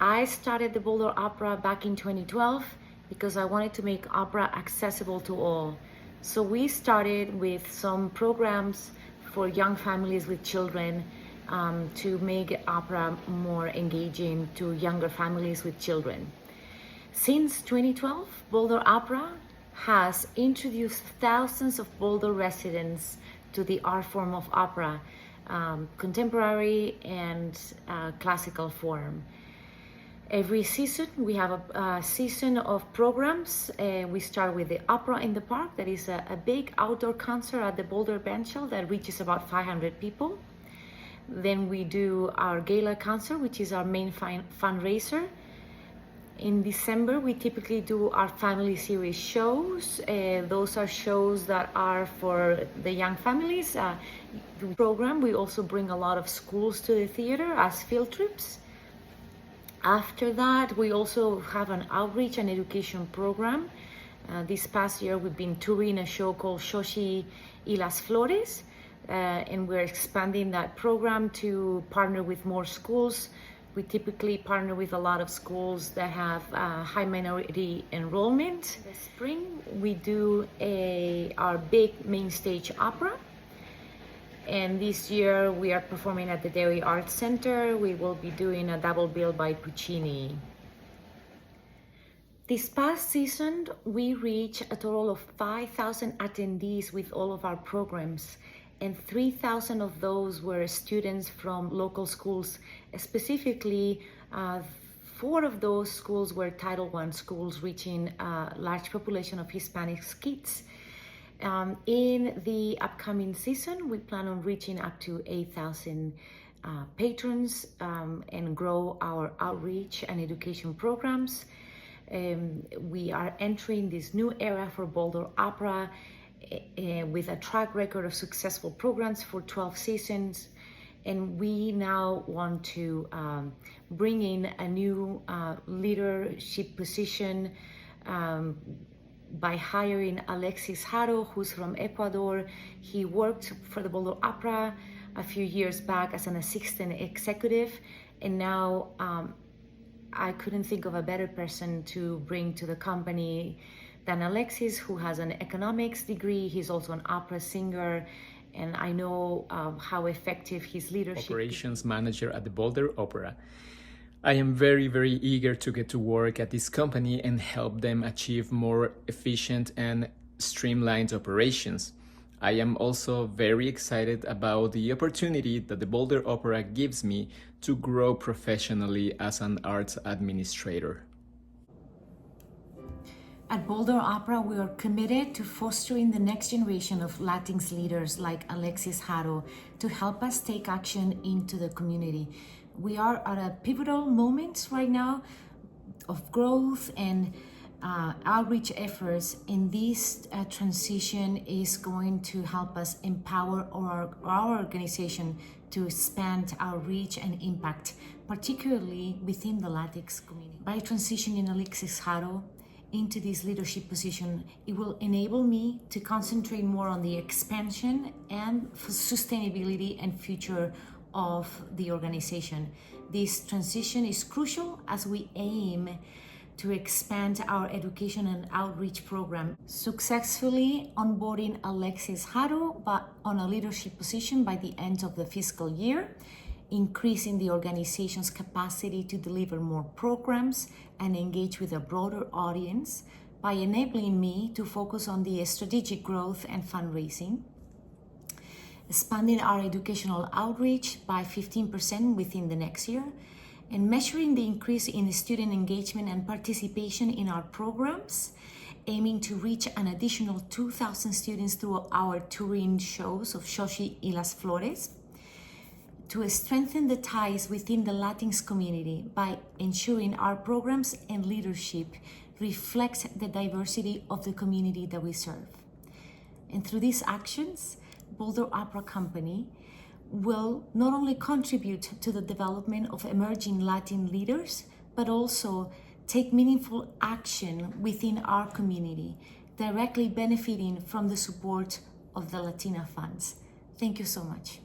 I started the Boulder Opera back in 2012 because I wanted to make opera accessible to all. So we started with some programs for young families with children to make opera more engaging to younger families with children. Since 2012, Boulder Opera has introduced thousands of Boulder residents to the art form of opera, contemporary and classical form. Every season we have a season of programs. We start with the Opera in the Park, that is a big outdoor concert at the Boulder Bench that reaches about 500 people. Then we do our gala concert, which is our main fundraiser. In December, we typically do our family series shows. Those are shows that are for the young families. The program, we also bring a lot of schools to the theater as field trips. After that, we also have an outreach and education program. This past year, we've been touring a show called Xochitl y las Flores, and we're expanding that program to partner with more schools. We typically partner with a lot of schools that have high minority enrollment. This spring, we do our big main stage opera. And this year we are performing at the Dairy Arts Center. We will be doing a double bill by Puccini. This past season, we reached a total of 5,000 attendees with all of our programs, and 3,000 of those were students from local schools. Specifically, 4 of those schools were Title I schools, reaching a large population of Hispanic kids. In the upcoming season, we plan on reaching up to 8,000 patrons and grow our outreach and education programs. We are entering this new era for Boulder Opera with a track record of successful programs for 12 seasons. And we now want to bring in a new leadership position by hiring Alexis Haro, who's from Ecuador. He worked for the Boulder Opera a few years back as an assistant executive, and now I couldn't think of a better person to bring to the company than Alexis, who has an economics degree. He's also an opera singer, and I know how effective his leadership. Operations manager at the Boulder Opera. I am very, very eager to get to work at this company and help them achieve more efficient and streamlined operations. I am also very excited about the opportunity that the Boulder Opera gives me to grow professionally as an arts administrator. At Boulder Opera, we are committed to fostering the next generation of Latinx leaders like Alexis Haro to help us take action into the community. We are at a pivotal moment right now of growth and outreach efforts, and this transition is going to help us empower our organization to expand our reach and impact, particularly within the Latinx community. By transitioning Alexis Haro into this leadership position, it will enable me to concentrate more on the expansion and sustainability and future of the organization. This transition is crucial as we aim to expand our education and outreach program, successfully onboarding Alexis Haro on a leadership position by the end of the fiscal year, increasing the organization's capacity to deliver more programs and engage with a broader audience by enabling me to focus on the strategic growth and fundraising, expanding our educational outreach by 15% within the next year, and measuring the increase in student engagement and participation in our programs, aiming to reach an additional 2,000 students through our touring shows of Xochitl y las Flores, to strengthen the ties within the Latinx community by ensuring our programs and leadership reflect the diversity of the community that we serve. And through these actions, Boulder Opera Company will not only contribute to the development of emerging Latin leaders, but also take meaningful action within our community, directly benefiting from the support of the Latina funds. Thank you so much.